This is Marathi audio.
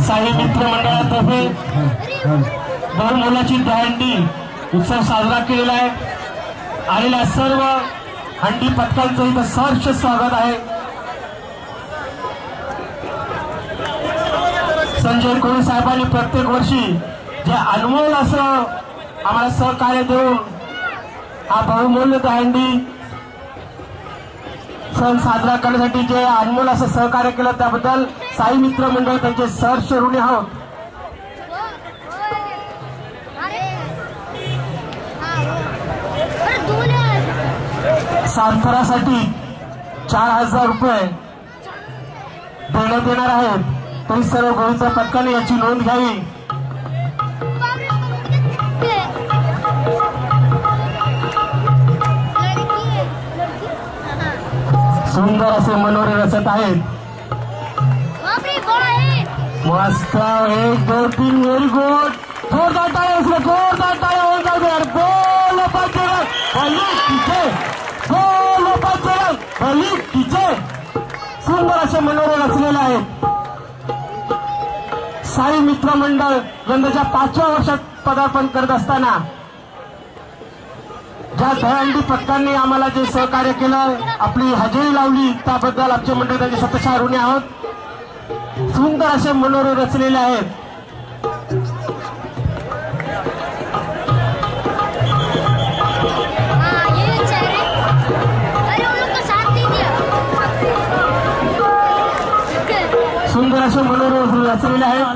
साई मित्र मंडळातर्फे बहुमोलाची दहीहंडी उत्सव साजरा केलेला आहे। आलेल्या सर्व हंडी पथकांचं इथं सहर्ष स्वागत आहे। संजय कोळी साहेबांनी प्रत्येक वर्षी जे अनमोल असं आम्हाला सहकार्य देऊन हा बहुमूल्य दहीहंडी सण साजरा करण्यासाठी जे अनमोल असं सहकार्य केलं त्याबद्दल साई मित्र मंडळ त्यांचे सहर्ष ऋणी आहोत। सातारासाठी 4000 रुपये देण्यात येणार आहेत। तरी सर्व गोविंद पथकाने याची नोंद घ्यावी। सुंदर असे मनोरे रचत आहेत। मस्त 1 2 3 व्हेरी गुड। जोरदार टाळ्या असले जोरदार टाळ्या होऊन जाऊ दे। गोल पाचेला भली तिचे गोल पाचेला भली तिचे सुंदर असे मनोरे रचलेले आहेत। साई मित्र मंडळ यंदाच्या 5व्या वर्षात पदार्पण करत असताना ज्या दहीहंडी पथकांनी आम्हाला जे सहकार्य केलं आपली हजेरी लावली त्याबद्दल आमचे मंडळ त्यांचे शतशः ऋणी आहोत। सुंदर असे मनोरे रचलेले आहेत। सुंदर असे मनोरे रचलेले आहेत।